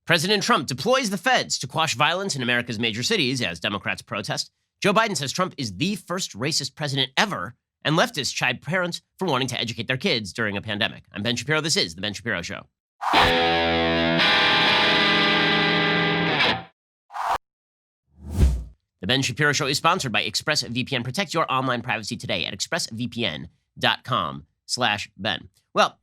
President Trump deploys the feds to quash violence in America's major cities as Democrats protest. Joe Biden says Trump is the first racist president ever, and leftists chide parents for wanting to educate their kids during a pandemic. I'm Ben Shapiro. This is The Ben Shapiro Show. The Ben Shapiro Show is sponsored by ExpressVPN. Protect your online privacy today at expressvpn.com/Ben. Well,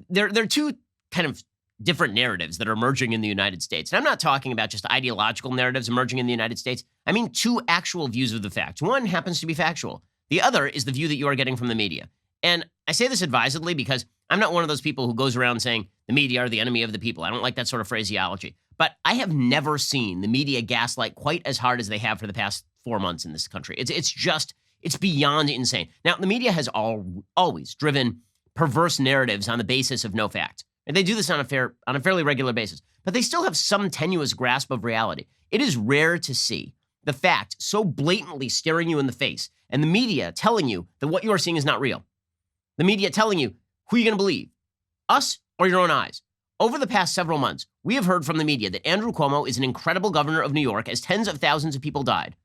there are two kind of different narratives that are emerging in the United States. And I'm not talking about just ideological narratives emerging in the United States. I mean two actual views of the fact. One happens to be factual. The other is the view that you are getting from the media. And I say this advisedly because I'm not one of those people who goes around saying the media are the enemy of the people. I don't like that sort of phraseology. But I have never seen the media gaslight quite as hard as they have for the past 4 months in this country. It's beyond insane. Now, the media has always driven perverse narratives on the basis of no fact. And they do this on a fairly regular basis. But they still have some tenuous grasp of reality. It is rare to see the fact so blatantly staring you in the face and the media telling you that what you are seeing is not real. The media telling you who you're going to believe, us or your own eyes. Over the past several months, we have heard from the media that Andrew Cuomo is an incredible governor of New York as tens of thousands of people died.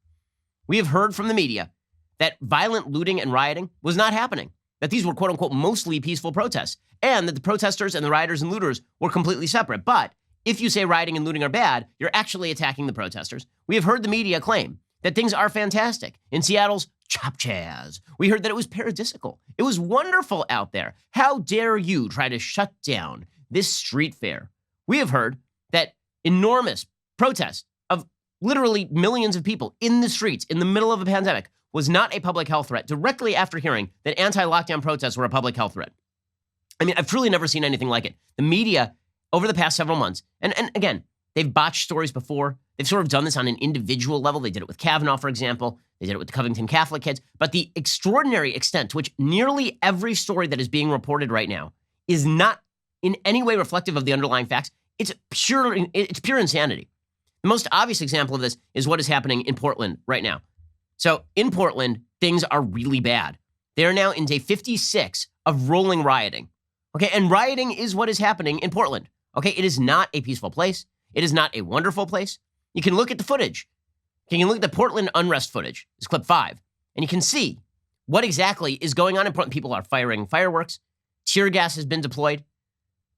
We have heard from the media that violent looting and rioting was not happening, that these were quote unquote mostly peaceful protests, and that the protesters and the rioters and looters were completely separate. But if you say rioting and looting are bad, you're actually attacking the protesters. We have heard the media claim that things are fantastic in Seattle's Chop Chaz. We heard that it was paradisical. It was wonderful out there. How dare you try to shut down this street fair? We have heard that enormous protest of literally millions of people in the streets in the middle of a pandemic was not a public health threat, directly after hearing that anti-lockdown protests were a public health threat. I mean, I've truly never seen anything like it. The media, over the past several months, and again, they've botched stories before. They've sort of done this on an individual level. They did it with Kavanaugh, for example. They did it with the Covington Catholic kids. But the extraordinary extent to which nearly every story that is being reported right now is not in any way reflective of the underlying facts, it's pure insanity. The most obvious example of this is what is happening in Portland right now. So in Portland, things are really bad. They are now in day 56 of rolling rioting. Okay, and rioting is what is happening in Portland. Okay, it is not a peaceful place. It is not a wonderful place. You can look at the footage. You can look at the Portland unrest footage. It's clip 5. And you can see what exactly is going on in Portland. People are firing fireworks. Tear gas has been deployed.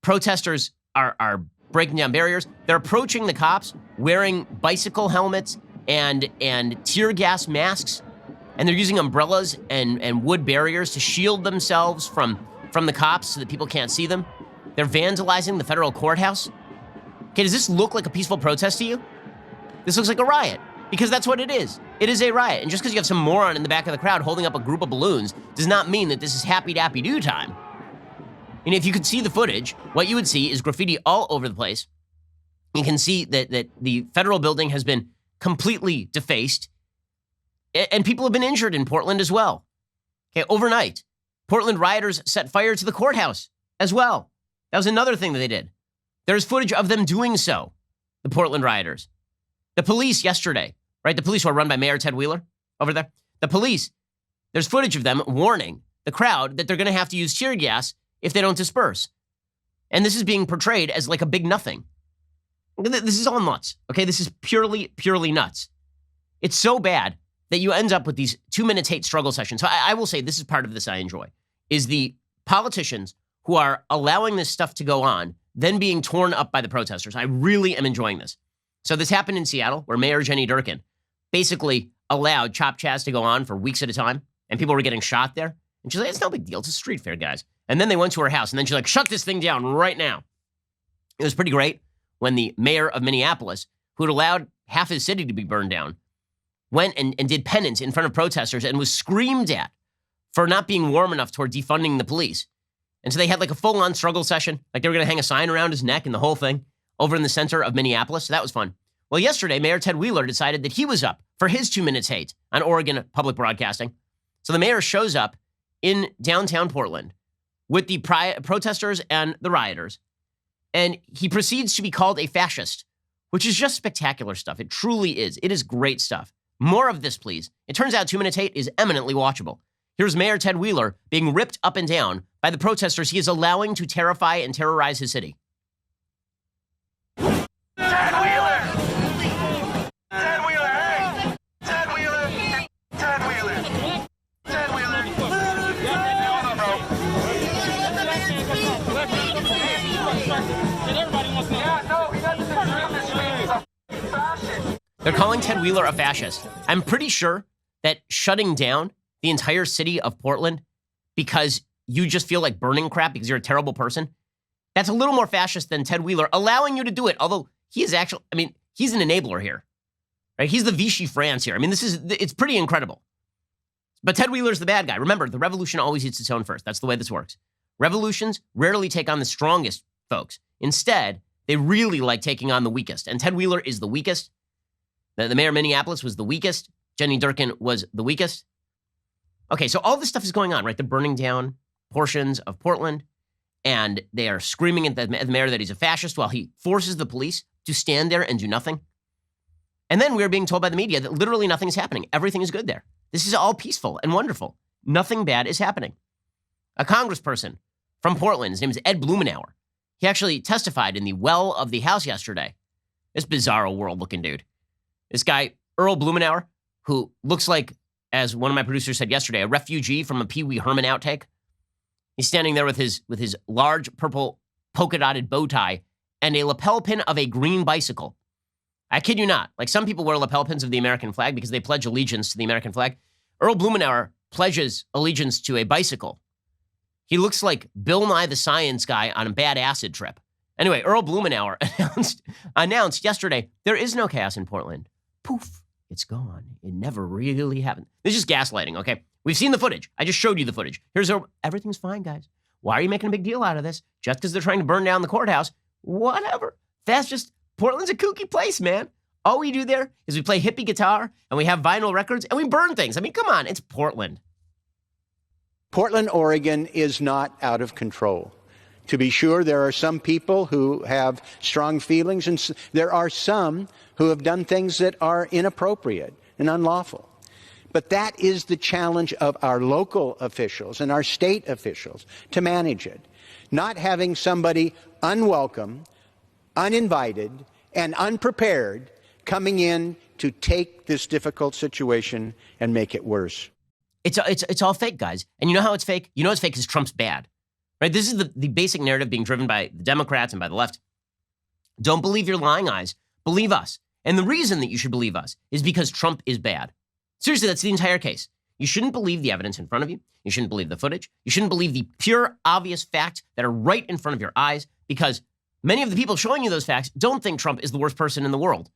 Protesters are breaking down barriers. They're approaching the cops wearing bicycle helmets and tear gas masks. And they're using umbrellas and wood barriers to shield themselves from the cops so that people can't see them. They're vandalizing the federal courthouse. Okay, does this look like a peaceful protest to you? This looks like a riot, because that's what it is. It is a riot. And just because you have some moron in the back of the crowd holding up a group of balloons does not mean that this is happy-dappy-do time. And if you could see the footage, what you would see is graffiti all over the place. You can see that the federal building has been completely defaced, and people have been injured in Portland as well. Okay, overnight, Portland rioters set fire to the courthouse as well. That was another thing that they did. There's footage of them doing so, the Portland rioters. The police yesterday, right? The police were run by Mayor Ted Wheeler over there. The police, there's footage of them warning the crowd that they're going to have to use tear gas if they don't disperse. And this is being portrayed as like a big nothing. This is all nuts, okay? This is purely nuts. It's so bad that you end up with these 2-minute hate struggle sessions. So I will say this is part of this I enjoy, is the politicians who are allowing this stuff to go on, then being torn up by the protesters. I really am enjoying this. So this happened in Seattle, where Mayor Jenny Durkan basically allowed Chop Chaz to go on for weeks at a time, and people were getting shot there. And she's like, it's no big deal. It's a street fair, guys. And then they went to her house, and then she's like, shut this thing down right now. It was pretty great when the mayor of Minneapolis, who had allowed half his city to be burned down, went and did penance in front of protesters and was screamed at for not being warm enough toward defunding the police. And so they had like a full-on struggle session, like they were going to hang a sign around his neck and the whole thing over in the center of Minneapolis. So that was fun. Well, yesterday, Mayor Ted Wheeler decided that he was up for his 2 minutes hate on Oregon Public Broadcasting. So the mayor shows up in downtown Portland with the protesters and the rioters, and he proceeds to be called a fascist, which is just spectacular stuff. It truly is. It is great stuff. More of this, please. It turns out 2 minutes hate is eminently watchable. Here's Mayor Ted Wheeler being ripped up and down by the protesters he is allowing to terrify and terrorize his city. Stop They're calling Ted Wheeler a fascist. I'm pretty sure that shutting down the entire city of Portland because you just feel like burning crap because you're a terrible person, that's a little more fascist than Ted Wheeler allowing you to do it. Although he is actually, he's an enabler here, right? He's the Vichy France here. It's pretty incredible. But Ted Wheeler's the bad guy. Remember, the revolution always eats its own first. That's the way this works. Revolutions rarely take on the strongest folks. Instead, they really like taking on the weakest. And Ted Wheeler is the weakest. The mayor of Minneapolis was the weakest. Jenny Durkin was the weakest. Okay, so all this stuff is going on, right? They're burning down portions of Portland, and they are screaming at the mayor that he's a fascist while he forces the police to stand there and do nothing. And then we're being told by the media that literally nothing is happening. Everything is good there. This is all peaceful and wonderful. Nothing bad is happening. A congressperson from Portland, his name is Ed Blumenauer. He actually testified in the well of the House yesterday. This bizarro world-looking dude. This guy, Earl Blumenauer, who looks like, as one of my producers said yesterday, a refugee from a Pee Wee Herman outtake. He's standing there with his large purple polka-dotted bow tie and a lapel pin of a green bicycle. I kid you not. Like, some people wear lapel pins of the American flag because they pledge allegiance to the American flag. Earl Blumenauer pledges allegiance to a bicycle. He looks like Bill Nye the Science Guy on a bad acid trip. Anyway, Earl Blumenauer announced yesterday, there is no chaos in Portland. Poof, it's gone. It never really happened. This is just gaslighting, okay? We've seen the footage. I just showed you the footage. Everything's fine, guys. Why are you making a big deal out of this? Just because they're trying to burn down the courthouse? Whatever. Portland's a kooky place, man. All we do there is we play hippie guitar and we have vinyl records and we burn things. Come on, it's Portland. Portland, Oregon is not out of control. To be sure, there are some people who have strong feelings, and there are some who have done things that are inappropriate and unlawful. But that is the challenge of our local officials and our state officials, to manage it. Not having somebody unwelcome, uninvited, and unprepared coming in to take this difficult situation and make it worse. It's all fake, guys. And you know how it's fake? You know it's fake because Trump's bad. Right? This is the basic narrative being driven by the Democrats and by the left. Don't believe your lying eyes. Believe us. And the reason that you should believe us is because Trump is bad. Seriously, that's the entire case. You shouldn't believe the evidence in front of you. You shouldn't believe the footage. You shouldn't believe the pure, obvious facts that are right in front of your eyes, because many of the people showing you those facts don't think Trump is the worst person in the world.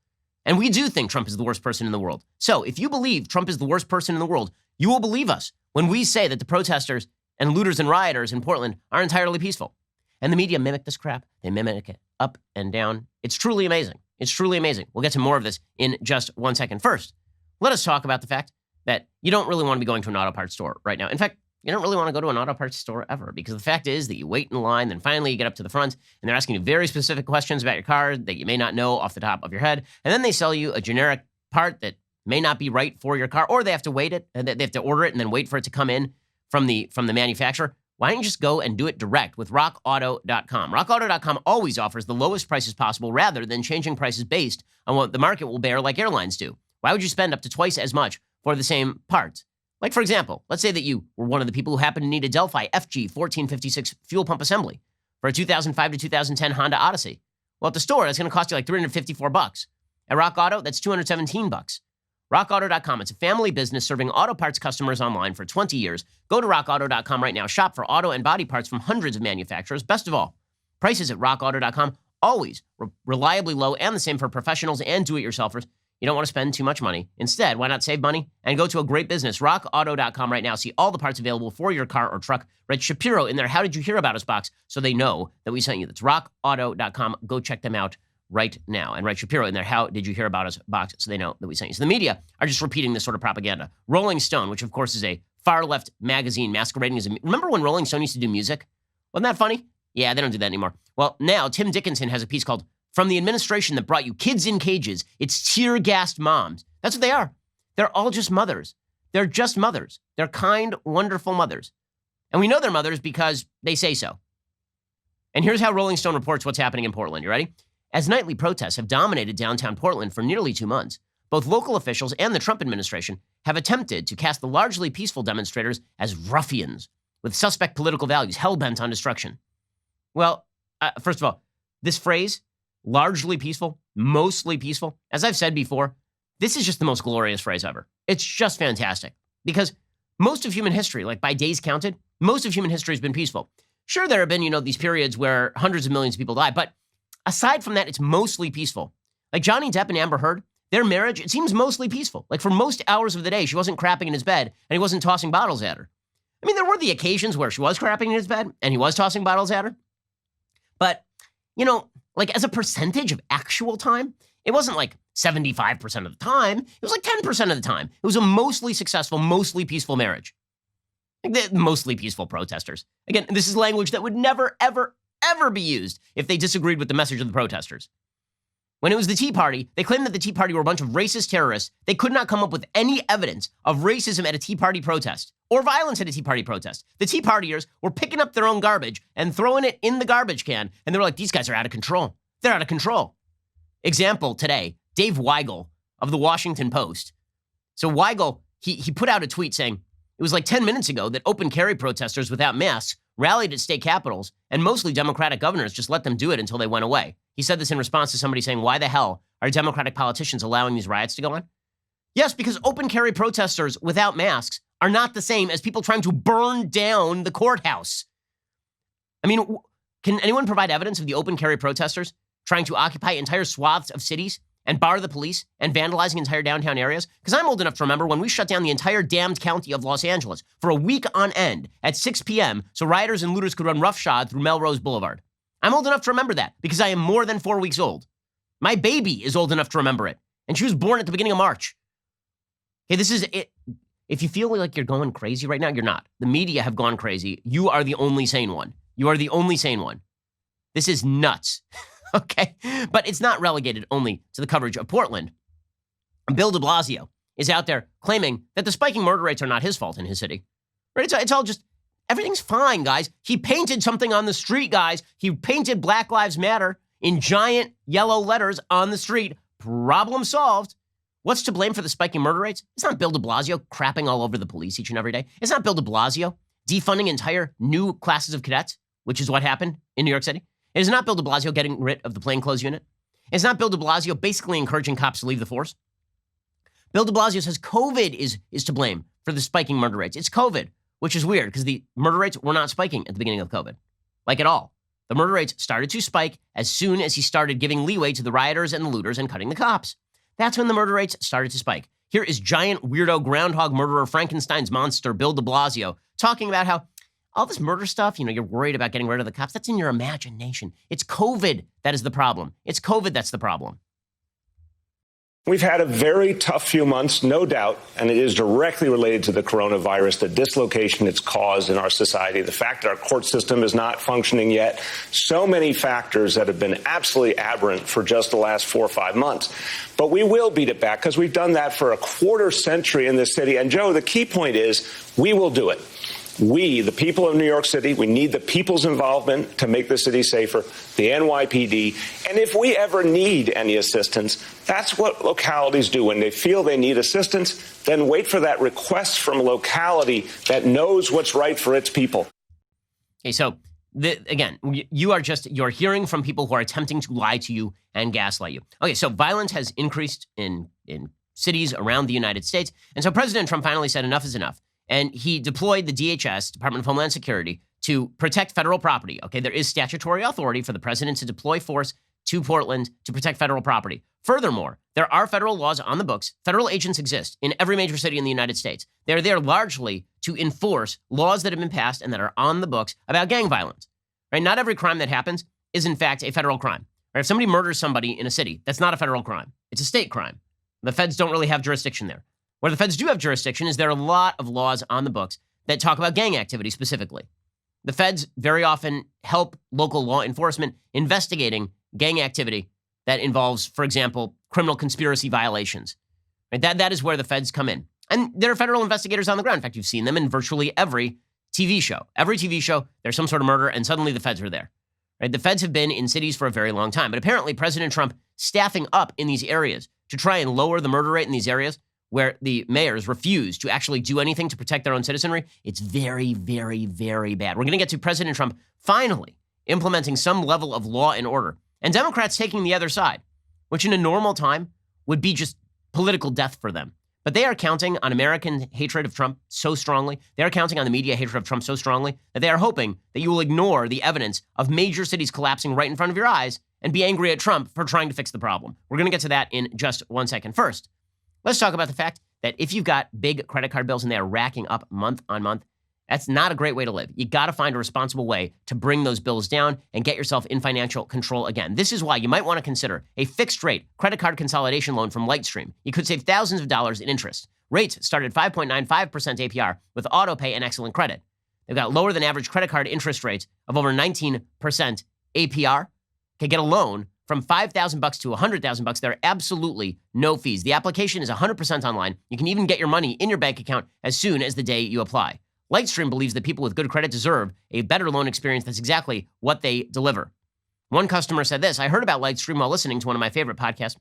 And we do think Trump is the worst person in the world. So if you believe Trump is the worst person in the world, you will believe us when we say that the protesters and looters and rioters in Portland are entirely peaceful. And the media mimic this crap. They mimic it up and down. It's truly amazing. It's truly amazing. We'll get to more of this in just 1 second. First, let us talk about the fact that you don't really want to be going to an auto parts store right now. In fact, you don't really want to go to an auto parts store ever, because the fact is that you wait in line, then finally you get up to the front, and they're asking you very specific questions about your car that you may not know off the top of your head, and then they sell you a generic part that may not be right for your car, or they have to wait it, and they have to order it and then wait for it to come in from the manufacturer. Why don't you just go and do it direct with rockauto.com? Rockauto.com always offers the lowest prices possible rather than changing prices based on what the market will bear like airlines do. Why would you spend up to twice as much for the same parts? Like, for example, let's say that you were one of the people who happened to need a Delphi FG 1456 fuel pump assembly for a 2005 to 2010 Honda Odyssey. Well, at the store, that's going to cost you like $354. At Rock Auto, that's $217. RockAuto.com. It's a family business serving auto parts customers online for 20 years. Go to RockAuto.com right now. Shop for auto and body parts from hundreds of manufacturers. Best of all, prices at RockAuto.com always reliably low, and the same for professionals and do-it-yourselfers. You don't want to spend too much money. Instead, why not save money and go to a great business, RockAuto.com right now. See all the parts available for your car or truck. Write Shapiro in their How Did You Hear About Us box so they know that we sent you. That's RockAuto.com. Go check them out right now. And write Shapiro in their How Did You Hear About Us box so they know that we sent you. So the media are just repeating this sort of propaganda. Rolling Stone, which of course is a far-left magazine masquerading as a... Remember when Rolling Stone used to do music? Wasn't that funny? Yeah, they don't do that anymore. Well, now Tim Dickinson has a piece called From the Administration That Brought You Kids in Cages, It's Tear-Gassed Moms. That's what they are. They're all just mothers. They're just mothers. They're kind, wonderful mothers. And we know they're mothers because they say so. And here's how Rolling Stone reports what's happening in Portland. You ready? As nightly protests have dominated downtown Portland for nearly 2 months, both local officials and the Trump administration have attempted to cast the largely peaceful demonstrators as ruffians with suspect political values hell-bent on destruction. Well, first of all, this phrase, largely peaceful, mostly peaceful, as I've said before, This is just the most glorious phrase ever. It's just fantastic because most of human history, like by days counted, most of human history has been peaceful. Sure, there have been, these periods where hundreds of millions of people die, but aside from that, it's mostly peaceful. Like Johnny Depp and Amber Heard, their marriage, it seems mostly peaceful. Like for most hours of the day, she wasn't crapping in his bed and he wasn't tossing bottles at her. I mean, there were the occasions where she was crapping in his bed and he was tossing bottles at her. But, like as a percentage of actual time, it wasn't like 75% of the time. It was like 10% of the time. It was a mostly successful, mostly peaceful marriage. Like the mostly peaceful protesters. Again, this is language that would never, ever, ever be used if they disagreed with the message of the protesters. When it was the Tea Party, they claimed that the Tea Party were a bunch of racist terrorists. They could not come up with any evidence of racism at a Tea Party protest or violence at a Tea Party protest. The Tea Partiers were picking up their own garbage and throwing it in the garbage can, and they were like, these guys are out of control. They're out of control. Example today, Dave Weigel of the Washington Post. So Weigel, he put out a tweet saying, it was like 10 minutes ago that open carry protesters without masks rallied at state capitals, and mostly Democratic governors just let them do it until they went away. He said this in response to somebody saying, why the hell are Democratic politicians allowing these riots to go on? Yes, because open carry protesters without masks are not the same as people trying to burn down the courthouse. I mean, can anyone provide evidence of the open carry protesters trying to occupy entire swaths of cities and bar the police and vandalizing entire downtown areas? Because I'm old enough to remember when we shut down the entire damned county of Los Angeles for a week on end at 6 p.m. so rioters and looters could run roughshod through Melrose Boulevard. I'm old enough to remember that because I am more than 4 weeks old. My baby is old enough to remember it, and she was born at the beginning of March. Okay, this is it. If you feel like you're going crazy right now, you're not. The media have gone crazy. You are the only sane one. You are the only sane one. This is nuts. Okay? But it's not relegated only to the coverage of Portland. Bill de Blasio is out there claiming that the spiking murder rates are not his fault in his city. Right? It's all just, everything's fine, guys. He painted something on the street, guys. He painted Black Lives Matter in giant yellow letters on the street. Problem solved. What's to blame for the spiking murder rates? It's not Bill de Blasio crapping all over the police each and every day. It's not Bill de Blasio defunding entire new classes of cadets, which is what happened in New York City. It is not Bill de Blasio getting rid of the plainclothes unit. It's not Bill de Blasio basically encouraging cops to leave the force. Bill de Blasio says COVID is to blame for the spiking murder rates. It's COVID, which is weird because the murder rates were not spiking at the beginning of COVID, like at all. The murder rates started to spike as soon as he started giving leeway to the rioters and the looters and cutting the cops. That's when the murder rates started to spike. Here is giant weirdo groundhog murderer Frankenstein's monster Bill de Blasio talking about how all this murder stuff, you're worried about getting rid of the cops. That's in your imagination. It's COVID that is the problem. It's COVID that's the problem. We've had a very tough few months, no doubt, and it is directly related to the coronavirus, the dislocation it's caused in our society, the fact that our court system is not functioning yet, so many factors that have been absolutely aberrant for just the last 4 or 5 months. But we will beat it back because we've done that for a quarter century in this city. And, Joe, the key point is we will do it. We, the people of New York City, we need the people's involvement to make the city safer, the NYPD. And if we ever need any assistance, that's what localities do. When they feel they need assistance, then wait for that request from a locality that knows what's right for its people. Okay, so again, you're hearing from people who are attempting to lie to you and gaslight you. Okay, so violence has increased in cities around the United States. And so President Trump finally said enough is enough. And he deployed the DHS, Department of Homeland Security, to protect federal property. Okay, there is statutory authority for the president to deploy force to Portland to protect federal property. Furthermore, there are federal laws on the books. Federal agents exist in every major city in the United States. They're there largely to enforce laws that have been passed and that are on the books about gang violence. Right? Not every crime that happens is, in fact, a federal crime. Right? If somebody murders somebody in a city, that's not a federal crime. It's a state crime. The feds don't really have jurisdiction there. Where the feds do have jurisdiction is there are a lot of laws on the books that talk about gang activity specifically. The feds very often help local law enforcement investigating gang activity that involves, for example, criminal conspiracy violations. Right? That is where the feds come in. And there are federal investigators on the ground. In fact, you've seen them in virtually every TV show. Every TV show, there's some sort of murder, and suddenly the feds are there. Right? The feds have been in cities for a very long time. But apparently, President Trump staffing up in these areas to try and lower the murder rate in these areas where the mayors refuse to actually do anything to protect their own citizenry, it's very, very, very bad. We're going to get to President Trump finally implementing some level of law and order, and Democrats taking the other side, which in a normal time would be just political death for them. But they are counting on American hatred of Trump so strongly, they are counting on the media hatred of Trump so strongly, that they are hoping that you will ignore the evidence of major cities collapsing right in front of your eyes and be angry at Trump for trying to fix the problem. We're going to get to that in just 1 second. First, let's talk about the fact that if you've got big credit card bills and they are racking up month on month, that's not a great way to live. You got to find a responsible way to bring those bills down and get yourself in financial control again. This is why you might want to consider a fixed rate credit card consolidation loan from Lightstream. You could save thousands of dollars in interest. Rates start at 5.95% APR with auto pay and excellent credit. They've got lower than average credit card interest rates of over 19% APR. Can get a loan from $5,000 to $100,000. There are absolutely no fees. The application is 100% online. You can even get your money in your bank account as soon as the day you apply. Lightstream believes that people with good credit deserve a better loan experience. That's exactly what they deliver. One customer said this: I heard about Lightstream while listening to one of my favorite podcasts.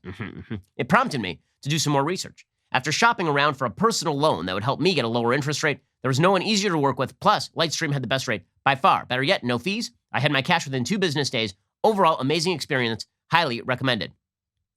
It prompted me to do some more research. After shopping around for a personal loan that would help me get a lower interest rate, there was no one easier to work with. Plus, Lightstream had the best rate by far. Better yet, no fees. I had my cash within 2 business days. Overall, amazing experience. Highly recommended.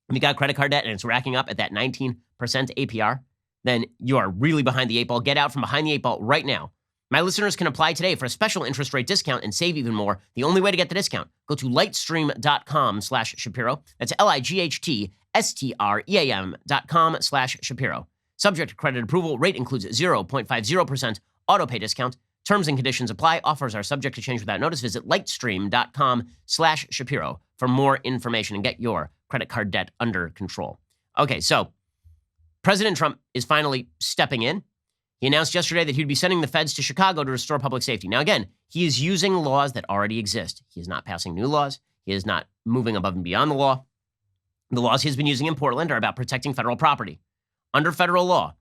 If you got credit card debt and it's racking up at that 19% APR, then you are really behind the 8 ball. Get out from behind the 8 ball right now. My listeners can apply today for a special interest rate discount and save even more. The only way to get the discount, go to lightstream.com/Shapiro. That's lightstream.com/Shapiro. Subject to credit approval. Rate includes 0.50% auto pay discount. Terms and conditions apply. Offers are subject to change without notice. Visit lightstream.com/Shapiro for more information and get your credit card debt under control. Okay, so President Trump is finally stepping in. He announced yesterday that he'd be sending the feds to Chicago to restore public safety. Now, again, he is using laws that already exist. He is not passing new laws. He is not moving above and beyond the law. The laws he's been using in Portland are about protecting federal property. Under federal law,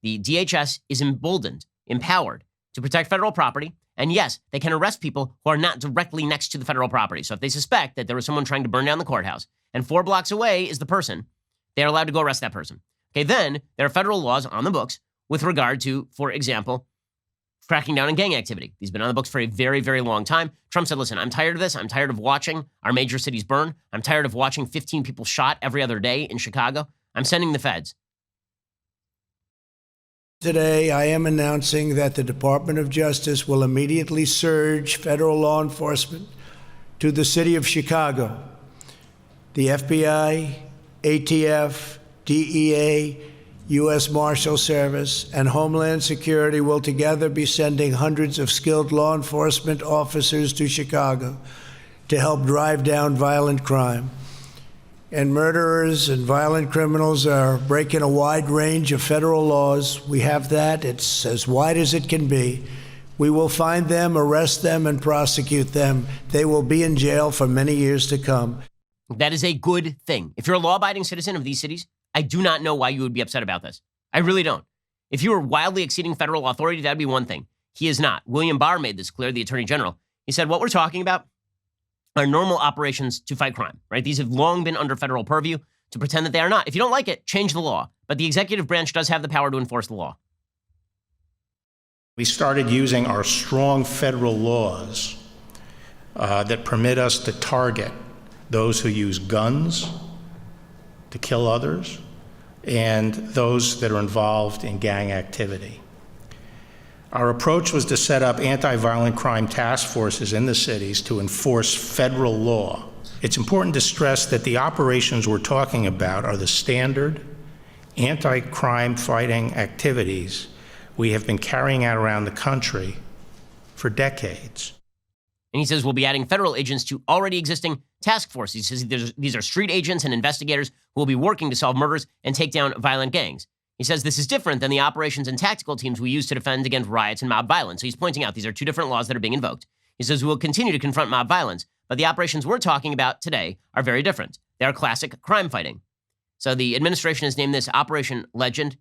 the DHS is emboldened, empowered to protect federal property. And yes, they can arrest people who are not directly next to the federal property. So if they suspect that there was someone trying to burn down the courthouse and 4 blocks away is the person, they're allowed to go arrest that person. Okay, then there are federal laws on the books with regard to, for example, cracking down on gang activity. These have been on the books for a very, very long time. Trump said, listen, I'm tired of this. I'm tired of watching our major cities burn. I'm tired of watching 15 people shot every other day in Chicago. I'm sending the feds. Today, I am announcing that the Department of Justice will immediately surge federal law enforcement to the city of Chicago. The FBI, ATF, DEA, U.S. Marshal Service, and Homeland Security will together be sending hundreds of skilled law enforcement officers to Chicago to help drive down violent crime. And murderers and violent criminals are breaking a wide range of federal laws. We have that. It's as wide as it can be. We will find them, arrest them, and prosecute them. They will be in jail for many years to come. That is a good thing. If you're a law-abiding citizen of these cities, I do not know why you would be upset about this. I really don't. If you were wildly exceeding federal authority, that'd be one thing. He is not. William Barr made this clear, the Attorney General. He said, what we're talking about are normal operations to fight crime, right? These have long been under federal purview. To pretend that they are not. If you don't like it, change the law. But the executive branch does have the power to enforce the law. We started using our strong federal laws that permit us to target those who use guns to kill others, and those that are involved in gang activity. Our approach was to set up anti-violent crime task forces in the cities to enforce federal law. It's important to stress that the operations we're talking about are the standard anti-crime fighting activities we have been carrying out around the country for decades. And he says we'll be adding federal agents to already existing task forces. He says these are street agents and investigators who will be working to solve murders and take down violent gangs. He says this is different than the operations and tactical teams we use to defend against riots and mob violence. So he's pointing out these are 2 different laws that are being invoked. He says we'll continue to confront mob violence, but the operations we're talking about today are very different. They are classic crime fighting. So the administration has named this Operation Legend,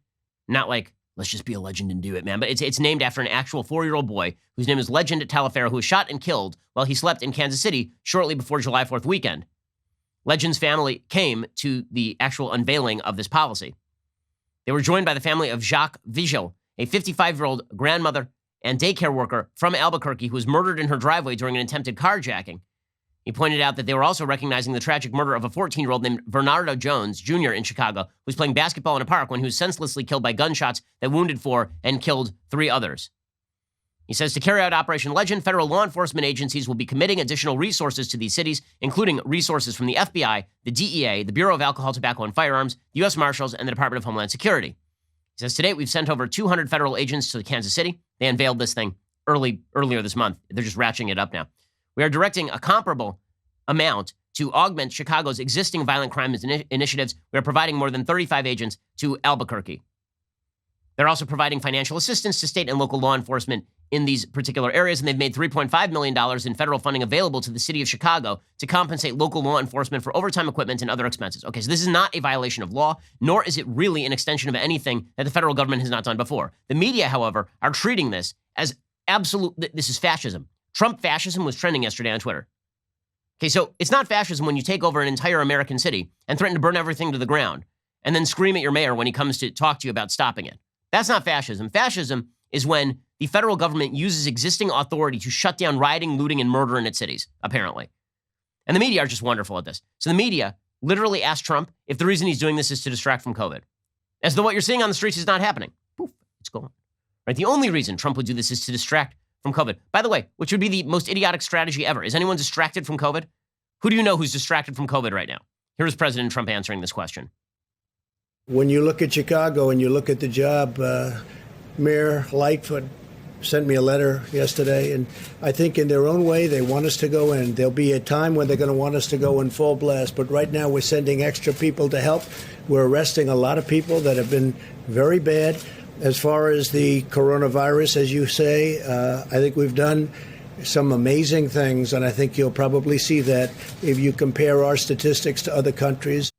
not like, let's just be a legend and do it, man. But it's named after an actual 4-year-old boy whose name is Legend Taliaferro, who was shot and killed while he slept in Kansas City shortly before July 4th weekend. Legend's family came to the actual unveiling of this policy. They were joined by the family of Jacques Vigil, a 55-year-old grandmother and daycare worker from Albuquerque who was murdered in her driveway during an attempted carjacking. He pointed out that they were also recognizing the tragic murder of a 14-year-old named Bernardo Jones Jr. in Chicago, who was playing basketball in a park when he was senselessly killed by gunshots that wounded 4 and killed 3 others. He says to carry out Operation Legend, federal law enforcement agencies will be committing additional resources to these cities, including resources from the FBI, the DEA, the Bureau of Alcohol, Tobacco, and Firearms, the U.S. Marshals, and the Department of Homeland Security. He says to date, we've sent over 200 federal agents to Kansas City. They unveiled this thing earlier this month. They're just ratcheting it up now. We are directing a comparable amount to augment Chicago's existing violent crime initiatives. We are providing more than 35 agents to Albuquerque. They're also providing financial assistance to state and local law enforcement in these particular areas, and they've made $3.5 million in federal funding available to the city of Chicago to compensate local law enforcement for overtime equipment and other expenses. Okay, so this is not a violation of law, nor is it really an extension of anything that the federal government has not done before. The media, however, are treating this as this is fascism. Trump fascism was trending yesterday on Twitter. Okay, so it's not fascism when you take over an entire American city and threaten to burn everything to the ground and then scream at your mayor when he comes to talk to you about stopping it. That's not fascism. Fascism is when the federal government uses existing authority to shut down rioting, looting, and murder in its cities, apparently. And the media are just wonderful at this. So the media literally asked Trump if the reason he's doing this is to distract from COVID. As though what you're seeing on the streets is not happening. Poof, it's gone. Right? The only reason Trump would do this is to distract from COVID. By the way, which would be the most idiotic strategy ever. Is anyone distracted from COVID? Who do you know who's distracted from COVID right now? Here's President Trump answering this question. When you look at Chicago and you look at the job, Mayor Lightfoot sent me a letter yesterday, and I think in their own way they want us to go in. There'll be a time when they're going to want us to go in full blast, but right now we're sending extra people to help. We're arresting a lot of people that have been very bad. As far as the coronavirus, as you say, I think we've done some amazing things, and I think you'll probably see that if you compare our statistics to other countries.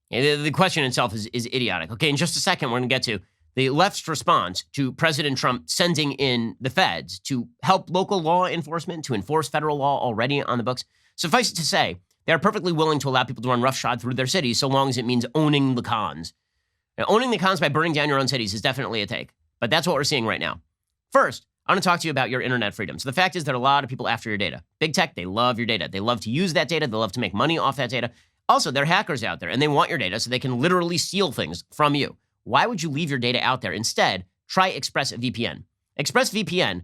The question itself is idiotic. Okay, in just a second, we're going to get to the left's response to President Trump sending in the feds to help local law enforcement, to enforce federal law already on the books. Suffice it to say, they're perfectly willing to allow people to run roughshod through their cities so long as it means owning the cons. Now, owning the cons by burning down your own cities is definitely a take, but that's what we're seeing right now. First, I want to talk to you about your internet freedom. So the fact is that a lot of people after your data. Big tech, they love your data. They love to use that data. They love to make money off that data. Also, there are hackers out there, and they want your data so they can literally steal things from you. Why would you leave your data out there? Instead, try ExpressVPN. ExpressVPN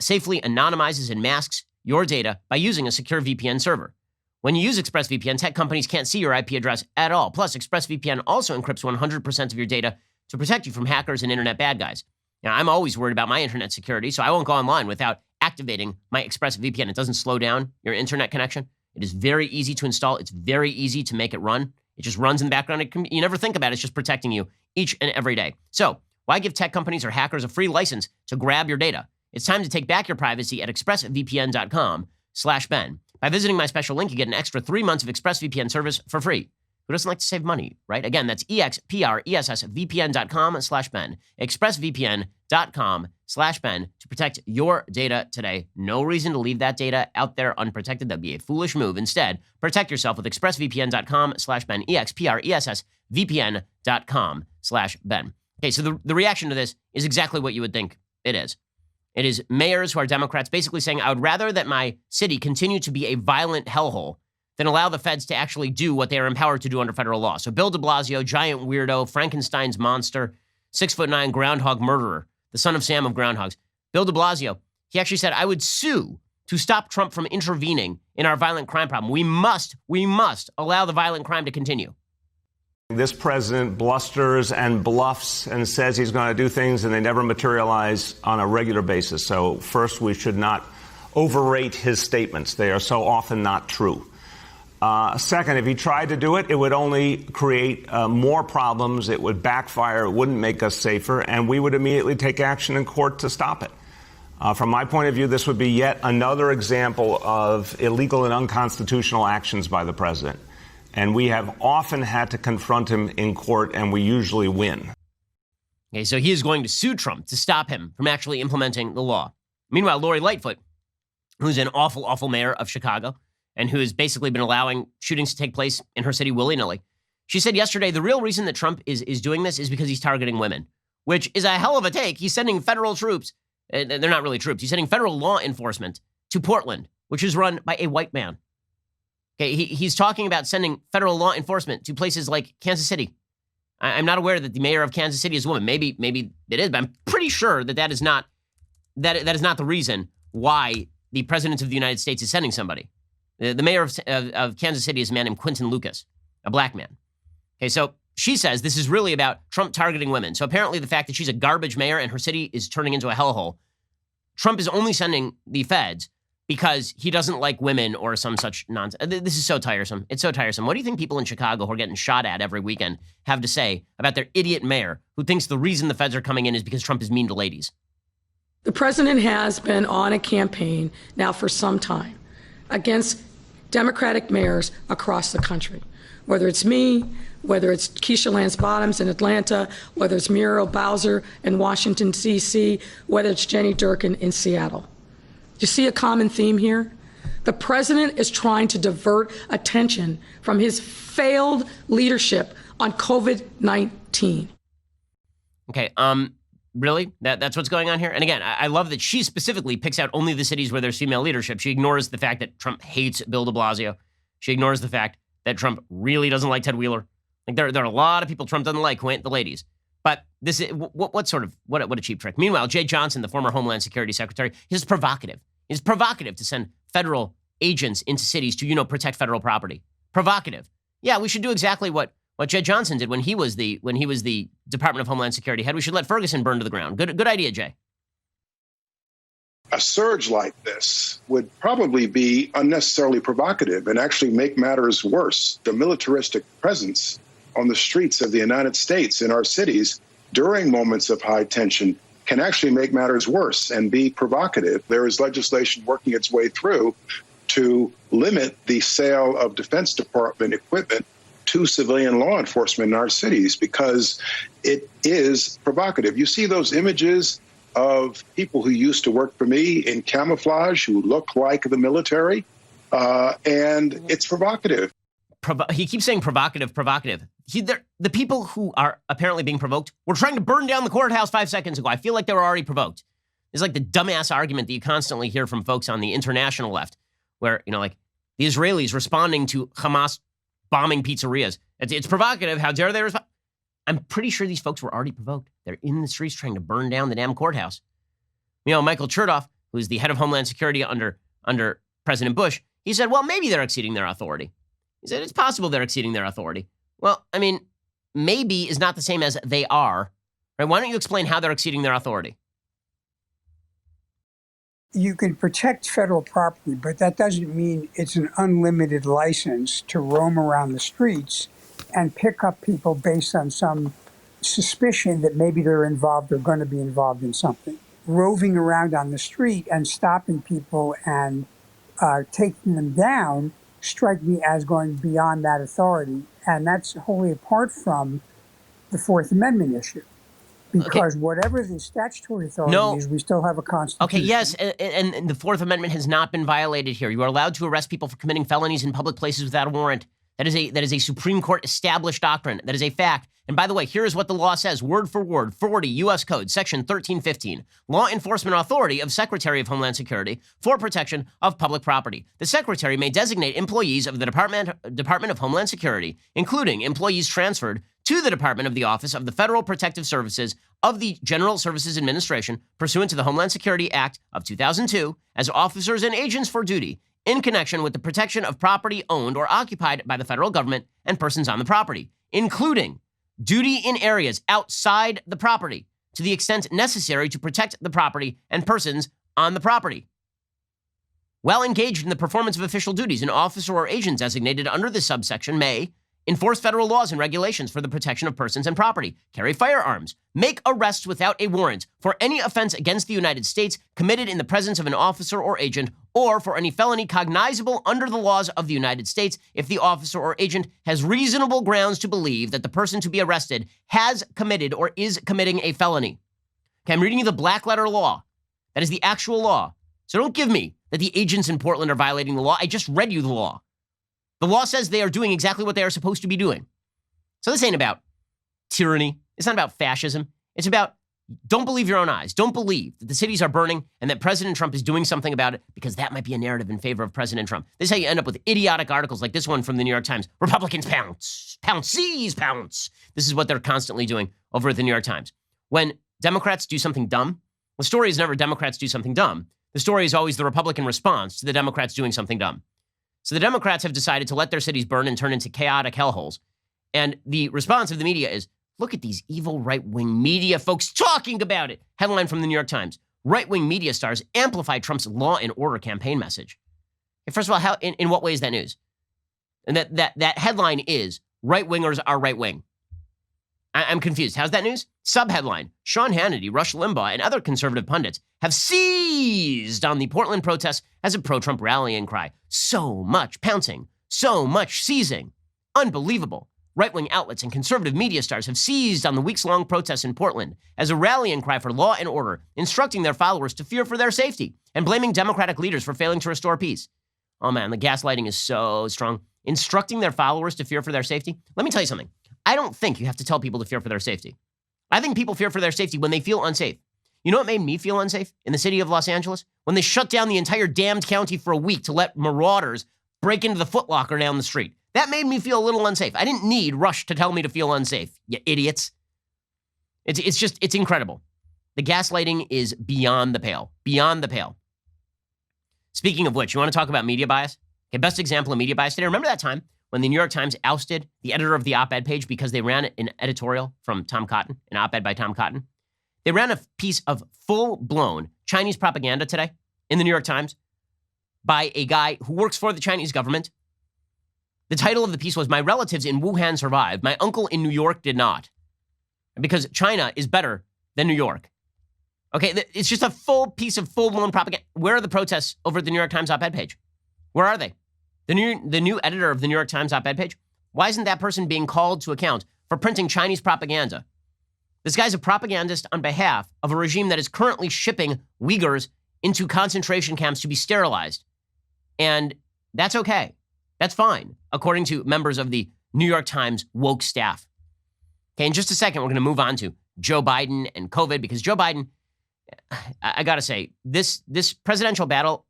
safely anonymizes and masks your data by using a secure VPN server. When you use ExpressVPN, tech companies can't see your IP address at all. Plus, ExpressVPN also encrypts 100% of your data to protect you from hackers and internet bad guys. Now, I'm always worried about my internet security, so I won't go online without activating my ExpressVPN. It doesn't slow down your internet connection. It is very easy to install. It's very easy to make it run. It just runs in the background. You never think about it. It's just protecting you each and every day. So why give tech companies or hackers a free license to grab your data? It's time to take back your privacy at expressvpn.com/Ben. By visiting my special link, you get an extra 3 months of ExpressVPN service for free. Who doesn't like to save money, right? Again, that's expressvpn.com/Ben. expressvpn.com/Ben to protect your data today. No reason to leave that data out there unprotected. That'd be a foolish move. Instead, protect yourself with expressvpn.com/Ben. expressvpn.com/Ben. Okay, so the reaction to this is exactly what you would think it is. It is mayors who are Democrats basically saying, I would rather that my city continue to be a violent hellhole than allow the feds to actually do what they are empowered to do under federal law. So Bill de Blasio, giant weirdo, Frankenstein's monster, 6'9" groundhog murderer, the son of Sam of groundhogs. Bill de Blasio, he actually said, I would sue to stop Trump from intervening in our violent crime problem. We must allow the violent crime to continue. This president blusters and bluffs and says he's going to do things and they never materialize on a regular basis. So first, we should not overrate his statements. They are so often not true. Second, if he tried to do it, it would only create more problems. It would backfire. It wouldn't make us safer. And we would immediately take action in court to stop it. From my point of view, this would be yet another example of illegal and unconstitutional actions by the president. And we have often had to confront him in court, and we usually win. Okay, so he is going to sue Trump to stop him from actually implementing the law. Meanwhile, Lori Lightfoot, who's an awful, awful mayor of Chicago, and who has basically been allowing shootings to take place in her city willy-nilly. She said yesterday the real reason that Trump is doing this is because he's targeting women, which is a hell of a take. He's sending federal troops, they're not really troops, he's sending federal law enforcement to Portland, which is run by a white man. Okay, he's talking about sending federal law enforcement to places like Kansas City. I'm not aware that the mayor of Kansas City is a woman. Maybe it is, but I'm pretty sure that is not the reason why the president of the United States is sending somebody. The mayor of Kansas City is a man named Quentin Lucas, a black man. Okay, so she says this is really about Trump targeting women. So apparently the fact that she's a garbage mayor and her city is turning into a hellhole, Trump is only sending the feds because he doesn't like women or some such nonsense. This is so tiresome. It's so tiresome. What do you think people in Chicago who are getting shot at every weekend have to say about their idiot mayor who thinks the reason the feds are coming in is because Trump is mean to ladies? The president has been on a campaign now for some time against Democratic mayors across the country, whether it's me, whether it's Keisha Lance Bottoms in Atlanta, whether it's Muriel Bowser in Washington, D.C., whether it's Jenny Durkin in Seattle. Do you see a common theme here? The president is trying to divert attention from his failed leadership on COVID-19. Okay, really? That's what's going on here? And again, I love that she specifically picks out only the cities where there's female leadership. She ignores the fact that Trump hates Bill de Blasio. She ignores the fact that Trump really doesn't like Ted Wheeler. Like there are a lot of people Trump doesn't like who ain't the ladies. But this is what a cheap trick. Meanwhile, Jay Johnson, the former Homeland Security Secretary, is provocative. It's provocative to send federal agents into cities to, protect federal property. Provocative. Yeah, we should do exactly what Jay Johnson did when he was the Department of Homeland Security head. We should let Ferguson burn to the ground. Good idea, Jay. A surge like this would probably be unnecessarily provocative and actually make matters worse. The militaristic presence on the streets of the United States in our cities during moments of high tension can actually make matters worse and be provocative. There is legislation working its way through to limit the sale of Defense Department equipment to civilian law enforcement in our cities because it is provocative. You see those images of people who used to work for me in camouflage who look like the military, and it's provocative. He keeps saying provocative. The people who are apparently being provoked were trying to burn down the courthouse 5 seconds ago. I feel like they were already provoked. It's like the dumbass argument that you constantly hear from folks on the international left, where, like the Israelis responding to Hamas bombing pizzerias. It's provocative. How dare they respond? I'm pretty sure these folks were already provoked. They're in the streets trying to burn down the damn courthouse. Michael Chertoff, who's the head of Homeland Security under President Bush, he said, well, maybe they're exceeding their authority. He said, it's possible they're exceeding their authority. Well, maybe is not the same as they are. Right? Why don't you explain how they're exceeding their authority? You can protect federal property, but that doesn't mean it's an unlimited license to roam around the streets and pick up people based on some suspicion that maybe they're involved or going to be involved in something. Roving around on the street and stopping people and taking them down strike me as going beyond that authority. And that's wholly apart from the Fourth Amendment issue. Because whatever the statutory authority is, we still have a constitution. Okay, yes, and the Fourth Amendment has not been violated here. You are allowed to arrest people for committing felonies in public places without a warrant. That is a Supreme Court established doctrine. That is a fact. And by the way, here is what the law says, word for word, 40 U.S. Code, Section 1315. Law enforcement authority of Secretary of Homeland Security for protection of public property. The Secretary may designate employees of the Department of Homeland Security, including employees transferred to the Department of the Office of the Federal Protective Services of the General Services Administration, pursuant to the Homeland Security Act of 2002, as officers and agents for duty in connection with the protection of property owned or occupied by the federal government and persons on the property, including duty in areas outside the property to the extent necessary to protect the property and persons on the property. While engaged in the performance of official duties, an officer or agent designated under this subsection may enforce federal laws and regulations for the protection of persons and property, carry firearms, make arrests without a warrant for any offense against the United States committed in the presence of an officer or agent, or for any felony cognizable under the laws of the United States if the officer or agent has reasonable grounds to believe that the person to be arrested has committed or is committing a felony. Okay, I'm reading you the black letter law. That is the actual law. So don't give me that the agents in Portland are violating the law. I just read you the law. The law says they are doing exactly what they are supposed to be doing. So this ain't about tyranny. It's not about fascism. It's about Don't believe your own eyes. Don't believe that the cities are burning and that President Trump is doing something about it, because that might be a narrative in favor of President Trump. This is how you end up with idiotic articles like this one from the New York Times. Republicans pounce, pounce, seize, pounce. This is what they're constantly doing over at the New York Times. When Democrats do something dumb, the story is never Democrats do something dumb. The story is always the Republican response to the Democrats doing something dumb. So the Democrats have decided to let their cities burn and turn into chaotic hellholes. And the response of the media is, look at these evil right-wing media folks talking about it. Headline from the New York Times. Right-wing media stars amplify Trump's law and order campaign message. And first of all, in what way is that news? And that headline is, right-wingers are right-wing. I'm confused. How's that news? Subheadline, Sean Hannity, Rush Limbaugh, and other conservative pundits have seized on the Portland protests as a pro-Trump rallying cry. So much pouncing, so much seizing. Unbelievable. Right-wing outlets and conservative media stars have seized on the weeks-long protests in Portland as a rallying cry for law and order, instructing their followers to fear for their safety and blaming Democratic leaders for failing to restore peace. Oh man, the gaslighting is so strong. Instructing their followers to fear for their safety? Let me tell you something. I don't think you have to tell people to fear for their safety. I think people fear for their safety when they feel unsafe. You know what made me feel unsafe in the city of Los Angeles? When they shut down the entire damned county for a week to let marauders break into the Foot Locker down the street. That made me feel a little unsafe. I didn't need Rush to tell me to feel unsafe, you idiots. It's incredible. The gaslighting is beyond the pale, beyond the pale. Speaking of which, you want to talk about media bias? Okay, best example of media bias today. Remember that time when the New York Times ousted the editor of the op-ed page because they ran an editorial from Tom Cotton, an op-ed by Tom Cotton? They ran a piece of full-blown Chinese propaganda today in the New York Times by a guy who works for the Chinese government. The title of the piece was, "My relatives in Wuhan survived. My uncle in New York did not." Because China is better than New York. Okay, it's just a full piece of full-blown propaganda. Where are the protests over at the New York Times op-ed page? Where are they? The new editor of the New York Times op-ed page? Why isn't that person being called to account for printing Chinese propaganda? This guy's a propagandist on behalf of a regime that is currently shipping Uyghurs into concentration camps to be sterilized. And that's okay. That's fine, according to members of the New York Times woke staff. Okay, in just a second, we're going to move on to Joe Biden and COVID, because Joe Biden, I got to say, this presidential battle,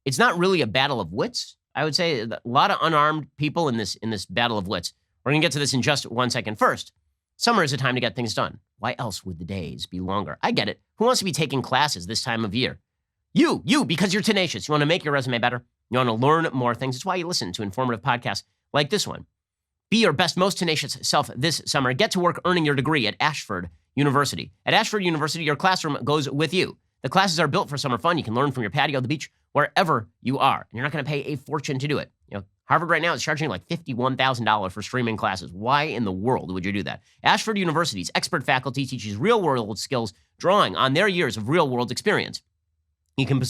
it's not really a battle of wits. I would say a lot of unarmed people in this battle of wits. We're going to get to this in just 1 second. First, summer is a time to get things done. Why else would the days be longer? I get it. Who wants to be taking classes this time of year? You, because you're tenacious. You want to make your resume better. You want to learn more things. It's why you listen to informative podcasts like this one. Be your best, most tenacious self this summer. Get to work earning your degree at Ashford University. At Ashford University, your classroom goes with you. The classes are built for summer fun. You can learn from your patio, the beach, wherever you are. And you're not going to pay a fortune to do it. You know, Harvard right now is charging like $51,000 for streaming classes. Why in the world would you do that? Ashford University's expert faculty teaches real-world skills, drawing on their years of real-world experience. You can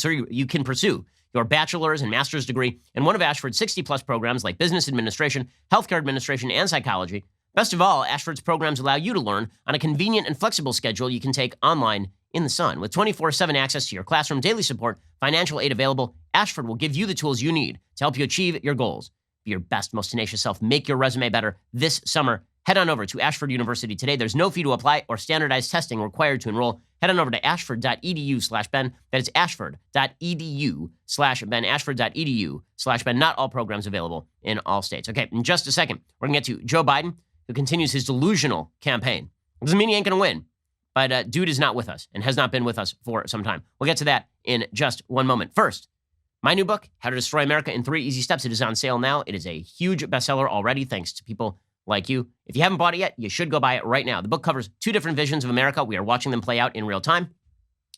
pursue your bachelor's and master's degree in one of Ashford's 60-plus programs like business administration, healthcare administration, and psychology. Best of all, Ashford's programs allow you to learn on a convenient and flexible schedule you can take online in the sun. With 24/7 access to your classroom, daily support, financial aid available, Ashford will give you the tools you need to help you achieve your goals. Be your best, most tenacious self. Make your resume better this summer. Head on over to Ashford University today. There's no fee to apply or standardized testing required to enroll. Head on over to ashford.edu/Ben. That is ashford.edu/Ben. Ashford.edu/Ben. Not all programs available in all states. Okay, in just a second, we're going to get to Joe Biden, who continues his delusional campaign. Doesn't mean he ain't going to win, but dude is not with us and has not been with us for some time. We'll get to that in just one moment. First, my new book, How to Destroy America in 3 Easy Steps. It is on sale now. It is a huge bestseller already, thanks to people like you. If you haven't bought it yet, you should go buy it right now. The book covers 2 different visions of America. We are watching them play out in real time.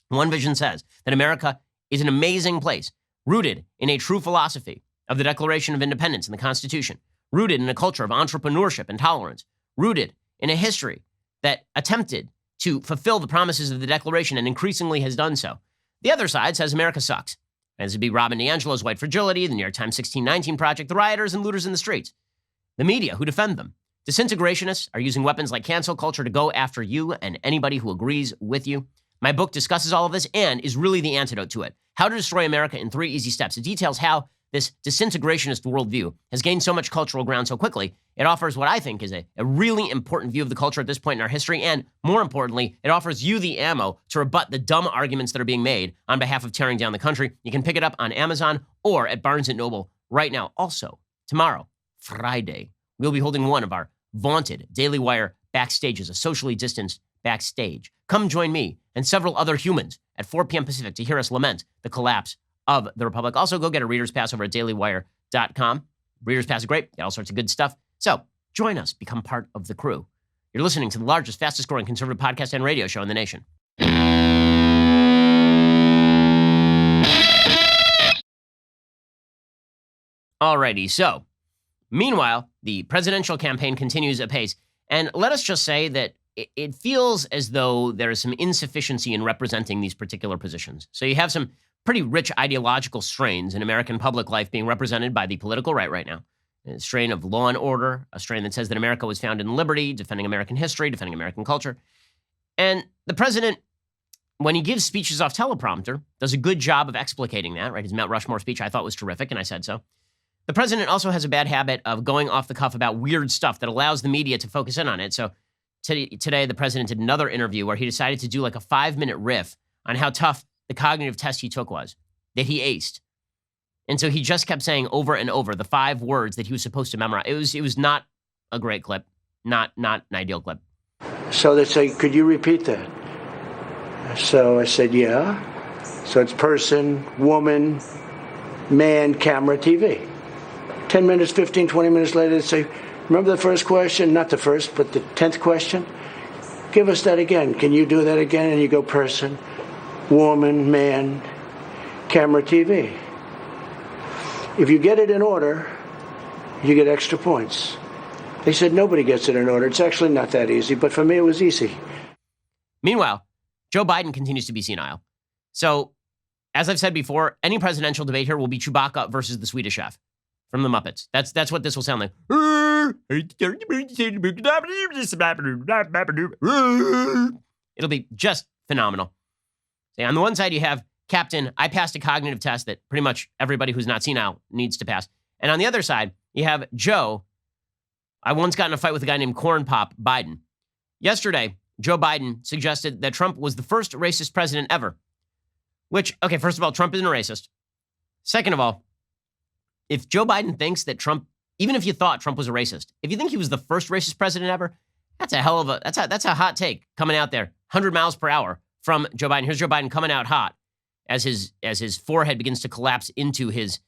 One vision says that America is an amazing place, rooted in a true philosophy of the Declaration of Independence and the Constitution, rooted in a culture of entrepreneurship and tolerance, rooted in a history that attempted to fulfill the promises of the Declaration and increasingly has done so. The other side says America sucks. And this would be Robin DiAngelo's White Fragility, the New York Times 1619 Project, the rioters and looters in the streets, the media who defend them. Disintegrationists are using weapons like cancel culture to go after you and anybody who agrees with you. My book discusses all of this and is really the antidote to it. How to Destroy America in 3 Easy Steps. It details how this disintegrationist worldview has gained so much cultural ground so quickly, it offers what I think is a really important view of the culture at this point in our history. And more importantly, it offers you the ammo to rebut the dumb arguments that are being made on behalf of tearing down the country. You can pick it up on Amazon or at Barnes & Noble right now. Also, tomorrow, Friday, we'll be holding one of our vaunted Daily Wire backstages, a socially distanced backstage. Come join me and several other humans at 4 p.m. Pacific to hear us lament the collapse of the Republic. Also, go get a Reader's Pass over at dailywire.com. Reader's Pass is great. Get all sorts of good stuff. So join us. Become part of the crew. You're listening to the largest, fastest growing conservative podcast and radio show in the nation. Alrighty, so meanwhile, the presidential campaign continues apace. And let us just say that it feels as though there is some insufficiency in representing these particular positions. So you have some pretty rich ideological strains in American public life being represented by the political right now. A strain of law and order, a strain that says that America was founded in liberty, defending American history, defending American culture. And the president, when he gives speeches off teleprompter, does a good job of explicating that, right? His Mount Rushmore speech I thought was terrific, and I said so. The president also has a bad habit of going off the cuff about weird stuff that allows the media to focus in on it. So today, the president did another interview where he decided to do like a 5-minute riff on how tough the cognitive test he took was, that he aced. And so he just kept saying over and over the 5 words that he was supposed to memorize. It was not a great clip, not an ideal clip. So they say, could you repeat that? So I said, yeah. So it's person, woman, man, camera, TV. 10 minutes, 15, 20 minutes later, they say, remember the first question? Not the first, but the 10th question? Give us that again. Can you do that again? And you go person, woman, man, camera, TV. If you get it in order, you get extra points. They said nobody gets it in order. It's actually not that easy, but for me it was easy. Meanwhile, Joe Biden continues to be senile. So, as I've said before, any presidential debate here will be Chewbacca versus the Swedish Chef from the Muppets. That's what this will sound like. It'll be just phenomenal. See, on the one side, you have Captain, I passed a cognitive test that pretty much everybody who's not senile needs to pass. And on the other side, you have Joe. I once got in a fight with a guy named Corn Pop Biden. Yesterday, Joe Biden suggested that Trump was the first racist president ever. Which, okay, first of all, Trump isn't a racist. Second of all, if Joe Biden thinks that Trump, even if you thought Trump was a racist, if you think he was the first racist president ever, that's a hot take coming out there, 100 miles per hour from Joe Biden. Here's Joe Biden coming out hot as his forehead begins to collapse into his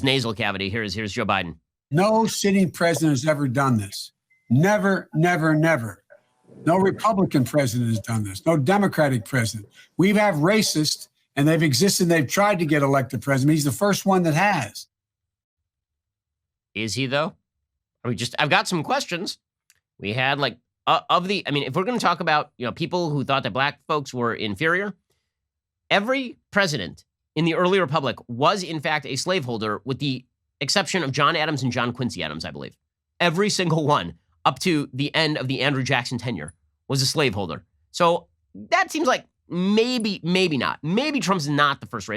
nasal cavity. Here's Joe Biden. No sitting president has ever done this. Never, never, never. No Republican president has done this. No Democratic president. We have racists, and they've existed. They've tried to get elected president. He's the first one that has. Is he though? I've got some questions. We had if we're going to talk about, people who thought that black folks were inferior, every president in the early republic was in fact a slaveholder, with the exception of John Adams and John Quincy Adams, I believe. Every single one up to the end of the Andrew Jackson tenure was a slaveholder. So that seems like maybe not. Maybe Trump's not the first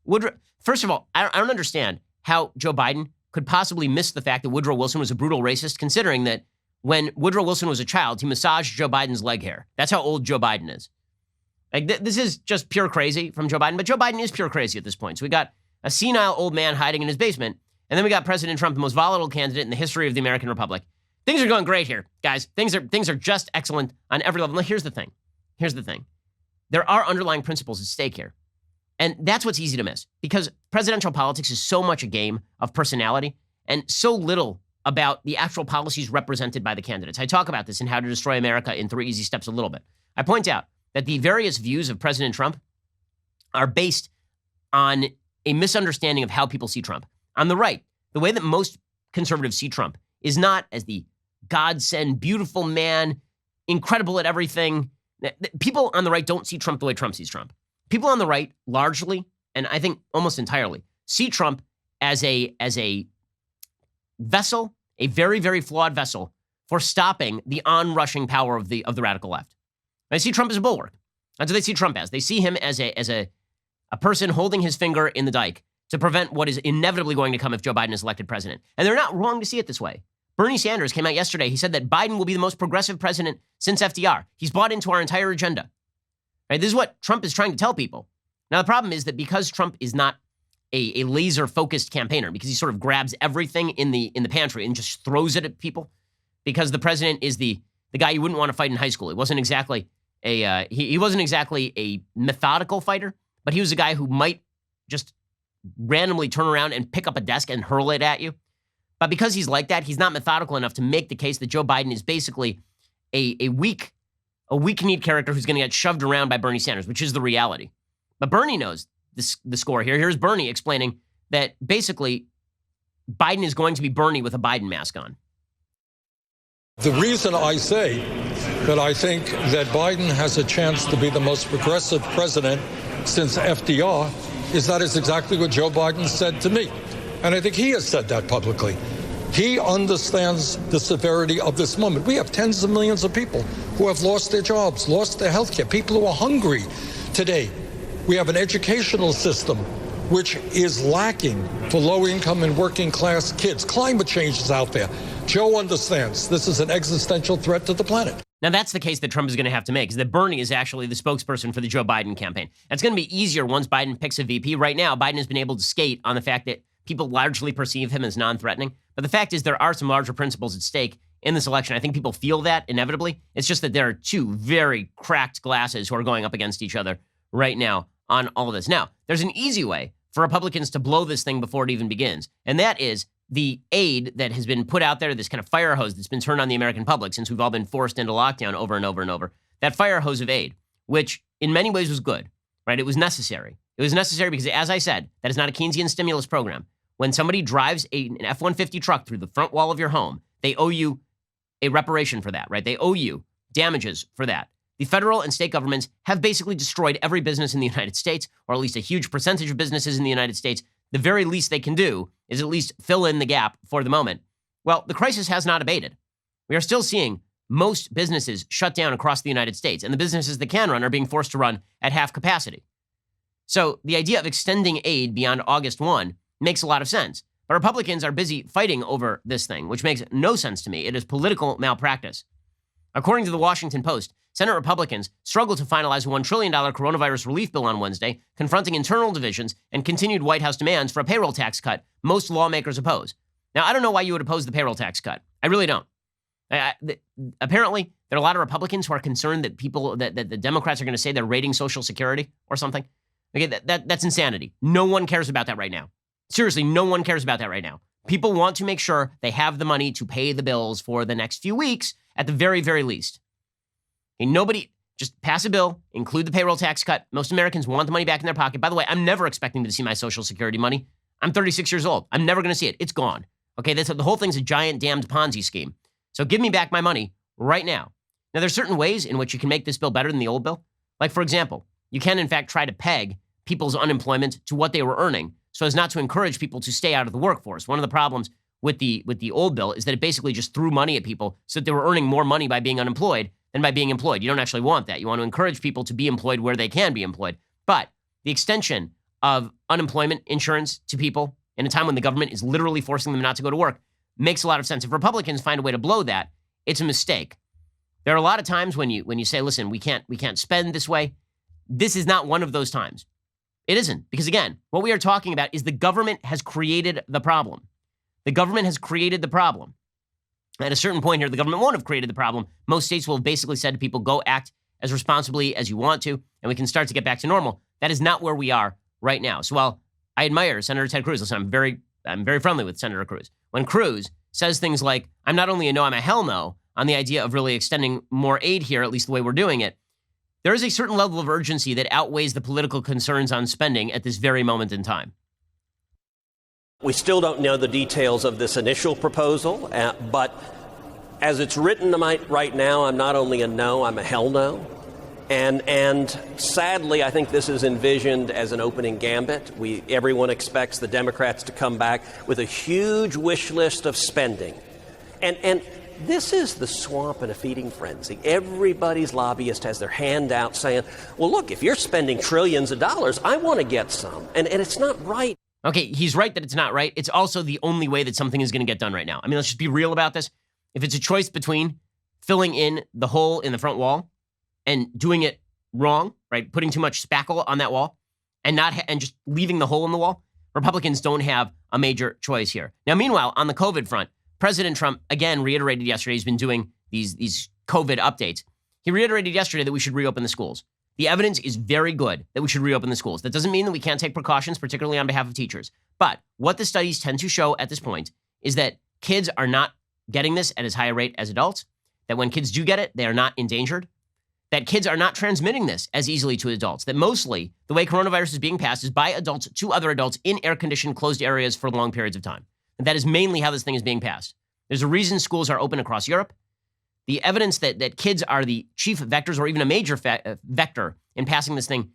Woodrow. First of all, I don't understand how Joe Biden could possibly miss the fact that Woodrow Wilson was a brutal racist, considering that when Woodrow Wilson was a child, he massaged Joe Biden's leg hair. That's how old Joe Biden is. Like, this is just pure crazy from Joe Biden, but Joe Biden is pure crazy at this point. So we got a senile old man hiding in his basement, and then we got President Trump, the most volatile candidate in the history of the American Republic. Things are going great here, guys. Things are just excellent on every level. Now, here's the thing. There are underlying principles at stake here. And that's what's easy to miss, because presidential politics is so much a game of personality and so little about the actual policies represented by the candidates. I talk about this in How to Destroy America in 3 Easy Steps a little bit. I point out that the various views of President Trump are based on a misunderstanding of how people see Trump. On the right, the way that most conservatives see Trump is not as the godsend, beautiful man, incredible at everything. People on the right don't see Trump the way Trump sees Trump. People on the right largely, and I think almost entirely, see Trump as a vessel, a very, very flawed vessel for stopping the onrushing power of the radical left. They see Trump as a bulwark. That's what they see Trump as. They see him as a person holding his finger in the dike to prevent what is inevitably going to come if Joe Biden is elected president. And they're not wrong to see it this way. Bernie Sanders came out yesterday. He said that Biden will be the most progressive president since FDR. He's bought into our entire agenda. Right? This is what Trump is trying to tell people. Now, the problem is that because Trump is not a laser-focused campaigner, because he sort of grabs everything in the pantry and just throws it at people, because the president is the guy you wouldn't want to fight in high school. He wasn't exactly he wasn't exactly a methodical fighter, but he was a guy who might just randomly turn around and pick up a desk and hurl it at you. But because he's like that, he's not methodical enough to make the case that Joe Biden is basically a weak-kneed character who's going to get shoved around by Bernie Sanders, which is the reality. But Bernie knows the score here. Here's Bernie explaining that basically Biden is going to be Bernie with a Biden mask on. The reason I say that I think that Biden has a chance to be the most progressive president since FDR is that is exactly what Joe Biden said to me. And I think he has said that publicly. He understands the severity of this moment. We have tens of millions of people who have lost their jobs, lost their health care, people who are hungry today. We have an educational system which is lacking for low-income and working-class kids. Climate change is out there. Joe understands this is an existential threat to the planet. Now, that's the case that Trump is going to have to make, is that Bernie is actually the spokesperson for the Joe Biden campaign. That's going to be easier once Biden picks a VP. Right now, Biden has been able to skate on the fact that people largely perceive him as non-threatening. But the fact is there are some larger principles at stake in this election. I think people feel that inevitably. It's just that there are two very cracked glasses who are going up against each other right now on all of this. Now, there's an easy way for Republicans to blow this thing before it even begins, and that is the aid that has been put out there, this kind of fire hose that's been turned on the American public since we've all been forced into lockdown over and over and over. That fire hose of aid, which in many ways was good, right? It was necessary. It was necessary because, as I said, that is not a Keynesian stimulus program. When somebody drives an F-150 truck through the front wall of your home, they owe you a reparation for that, right? They owe you damages for that. The federal and state governments have basically destroyed every business in the United States, or at least a huge percentage of businesses in the United States. The very least they can do is at least fill in the gap for the moment. Well, the crisis has not abated. We are still seeing most businesses shut down across the United States, and the businesses that can run are being forced to run at half capacity. So the idea of extending aid beyond August 1 makes a lot of sense. But Republicans are busy fighting over this thing, which makes no sense to me. It is political malpractice. According to the Washington Post, Senate Republicans struggled to finalize a $1 trillion coronavirus relief bill on Wednesday, confronting internal divisions and continued White House demands for a payroll tax cut most lawmakers oppose. Now, I don't know why you would oppose the payroll tax cut. I really don't. Apparently, there are a lot of Republicans who are concerned that the Democrats are going to say they're raiding Social Security or something. Okay, that's insanity. No one cares about that right now. Seriously, no one cares about that right now. People want to make sure they have the money to pay the bills for the next few weeks at the very, very least. And nobody, just pass a bill, include the payroll tax cut. Most Americans want the money back in their pocket. By the way, I'm never expecting to see my Social Security money. I'm 36 years old. I'm never going to see it. It's gone. Okay, the whole thing's a giant damned Ponzi scheme. So give me back my money right now. Now, there's certain ways in which you can make this bill better than the old bill. Like, for example, you can, in fact, try to peg people's unemployment to what they were earning so as not to encourage people to stay out of the workforce. One of the problems with the old bill is that it basically just threw money at people so that they were earning more money by being unemployed than by being employed. You don't actually want that. You want to encourage people to be employed where they can be employed. But the extension of unemployment insurance to people in a time when the government is literally forcing them not to go to work makes a lot of sense. If Republicans find a way to blow that, it's a mistake. There are a lot of times when you say, listen, we can't spend this way. This is not one of those times. It isn't. Because again, what we are talking about is the government has created the problem. The government has created the problem. At a certain point here, the government won't have created the problem. Most states will have basically said to people, go act as responsibly as you want to, and we can start to get back to normal. That is not where we are right now. So while I admire Senator Ted Cruz, listen, I'm very friendly with Senator Cruz. When Cruz says things like, I'm not only a no, I'm a hell no on the idea of really extending more aid here, at least the way we're doing it, there is a certain level of urgency that outweighs the political concerns on spending at this very moment in time. We still don't know the details of this initial proposal, but as it's written right now, I'm not only a no, I'm a hell no. And sadly, I think this is envisioned as an opening gambit. Everyone expects the Democrats to come back with a huge wish list of spending. And this is the swamp in a feeding frenzy. Everybody's lobbyist has their hand out saying, well, look, if you're spending trillions of dollars, I want to get some. And it's not right. Okay, he's right that it's not right. It's also the only way that something is going to get done right now. I mean, let's just be real about this. If it's a choice between filling in the hole in the front wall and doing it wrong, right, putting too much spackle on that wall and and just leaving the hole in the wall, Republicans don't have a major choice here. Now, meanwhile, on the COVID front, President Trump, again, reiterated yesterday, he's been doing these COVID updates. He reiterated yesterday that we should reopen the schools. The evidence is very good that we should reopen the schools. That doesn't mean that we can't take precautions, particularly on behalf of teachers. But what the studies tend to show at this point is that kids are not getting this at as high a rate as adults, that when kids do get it, they are not endangered, that kids are not transmitting this as easily to adults, that mostly the way coronavirus is being passed is by adults to other adults in air-conditioned closed areas for long periods of time. And that is mainly how this thing is being passed. There's a reason schools are open across Europe. The evidence that kids are the chief vectors or even a major vector in passing this thing,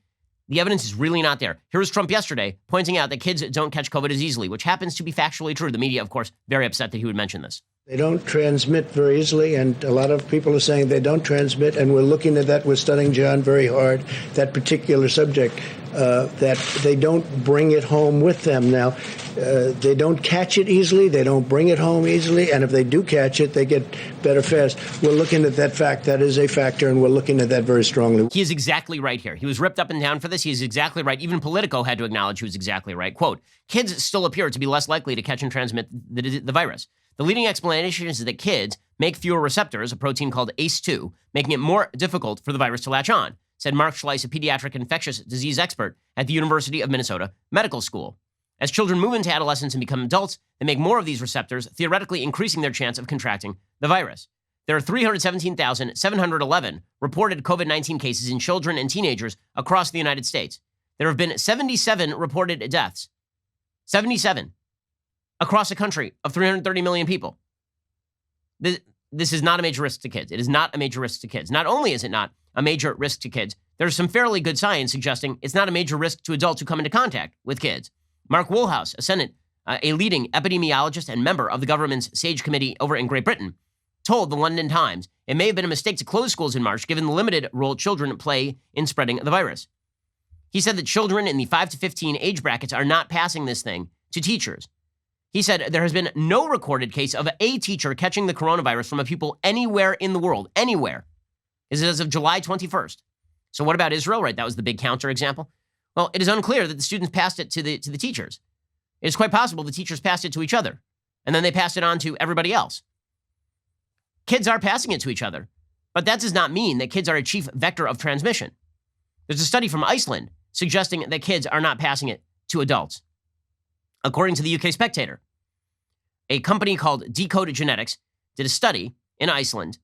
the evidence is really not there. Here was Trump yesterday pointing out that kids don't catch COVID as easily, which happens to be factually true. The media, of course, very upset that he would mention this. They don't transmit very easily, and a lot of people are saying they don't transmit, and we're looking at that. We're studying, John, very hard, that particular subject, that they don't bring it home with them. Now, they don't catch it easily, they don't bring it home easily, and if they do catch it, they get better fast. We're looking at that fact. That is a factor, and we're looking at that very strongly. He is exactly right here. He was ripped up and down for this. He is exactly right. Even Politico had to acknowledge he was exactly right. Quote, kids still appear to be less likely to catch and transmit the virus. The leading explanation is that kids make fewer receptors, a protein called ACE2, making it more difficult for the virus to latch on, said Mark Schleiss, a pediatric infectious disease expert at the University of Minnesota Medical School. As children move into adolescence and become adults, they make more of these receptors, theoretically increasing their chance of contracting the virus. There are 317,711 reported COVID-19 cases in children and teenagers across the United States. There have been 77 reported deaths. 77. Across a country of 330 million people. This is not a major risk to kids. It is not a major risk to kids. Not only is it not a major risk to kids, there's some fairly good science suggesting it's not a major risk to adults who come into contact with kids. Mark Woolhouse, a leading epidemiologist and member of the government's SAGE committee over in Great Britain, told the London Times it may have been a mistake to close schools in March given the limited role children play in spreading the virus. He said that children in the 5 to 15 age brackets are not passing this thing to teachers. He said there has been no recorded case of a teacher catching the coronavirus from a pupil anywhere in the world, anywhere. This is as of July 21st. So what about Israel, right? That was the big counter example. Well, it is unclear that the students passed it to the teachers. It's quite possible the teachers passed it to each other, and then they passed it on to everybody else. Kids are passing it to each other, but that does not mean that kids are a chief vector of transmission. There's a study from Iceland suggesting that kids are not passing it to adults. According to the UK Spectator, a company called Decode Genetics did a study in Iceland.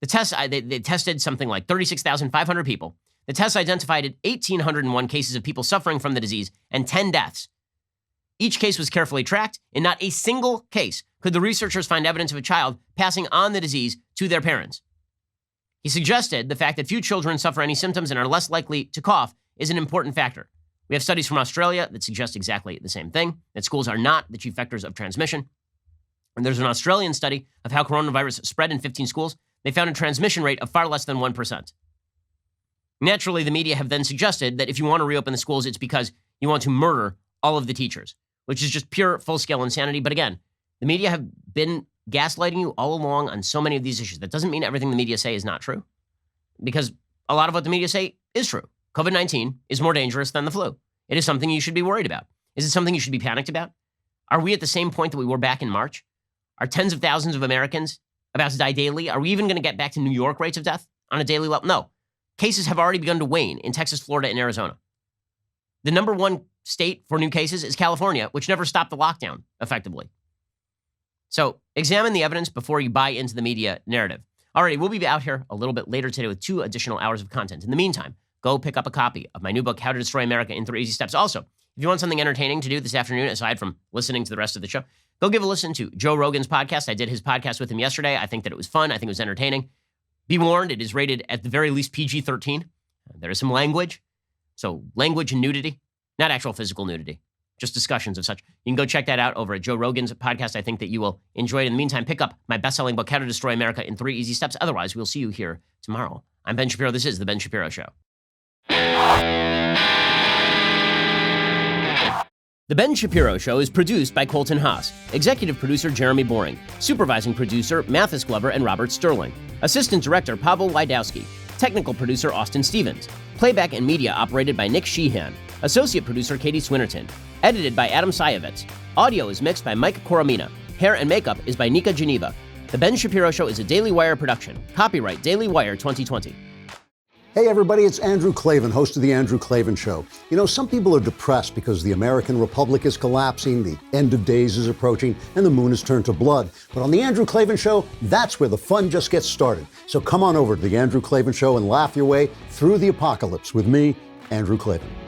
The test, they tested something like 36,500 people. The test identified 1,801 cases of people suffering from the disease and 10 deaths. Each case was carefully tracked. In not a single case could the researchers find evidence of a child passing on the disease to their parents. He suggested the fact that few children suffer any symptoms and are less likely to cough is an important factor. We have studies from Australia that suggest exactly the same thing, that schools are not the chief vectors of transmission. And there's an Australian study of how coronavirus spread in 15 schools. They found a transmission rate of far less than 1%. Naturally, the media have then suggested that if you want to reopen the schools, it's because you want to murder all of the teachers, which is just pure full-scale insanity. But again, the media have been gaslighting you all along on so many of these issues. That doesn't mean everything the media say is not true, because a lot of what the media say is true. COVID-19 is more dangerous than the flu. It is something you should be worried about. Is it something you should be panicked about? Are we at the same point that we were back in March? Are tens of thousands of Americans about to die daily? Are we even going to get back to New York rates of death on a daily level? No. Cases have already begun to wane in Texas, Florida, and Arizona. The number one state for new cases is California, which never stopped the lockdown effectively. So examine the evidence before you buy into the media narrative. All right, we'll be out here a little bit later today with 2 additional hours of content. In the meantime, go pick up a copy of my new book, How to Destroy America in 3 Easy Steps. Also, if you want something entertaining to do this afternoon, aside from listening to the rest of the show, go give a listen to Joe Rogan's podcast. I did his podcast with him yesterday. I think that it was fun. I think it was entertaining. Be warned, it is rated at the very least PG-13. There is some language. So language and nudity, not actual physical nudity, just discussions of such. You can go check that out over at Joe Rogan's podcast. I think that you will enjoy it. In the meantime, pick up my best-selling book, How to Destroy America in 3 Easy Steps. Otherwise, we'll see you here tomorrow. I'm Ben Shapiro. This is The Ben Shapiro Show. The Ben Shapiro Show is produced by Colton Haas, executive producer Jeremy Boring, supervising producer Mathis Glover and Robert Sterling, assistant director Pavel Wydowski, technical producer Austin Stevens, playback and media operated by Nick Sheehan, associate producer Katie Swinnerton, edited by Adam Sayevitz. Audio is mixed by Mike Coromina. Hair and makeup is by Nika Geneva. The Ben Shapiro Show is a Daily Wire production. Copyright Daily Wire 2020. Hey everybody, it's Andrew Klavan, host of The Andrew Klavan Show. You know, some people are depressed because the American Republic is collapsing, the end of days is approaching, and the moon has turned to blood. But on The Andrew Klavan Show, that's where the fun just gets started. So come on over to The Andrew Klavan Show and laugh your way through the apocalypse with me, Andrew Klavan.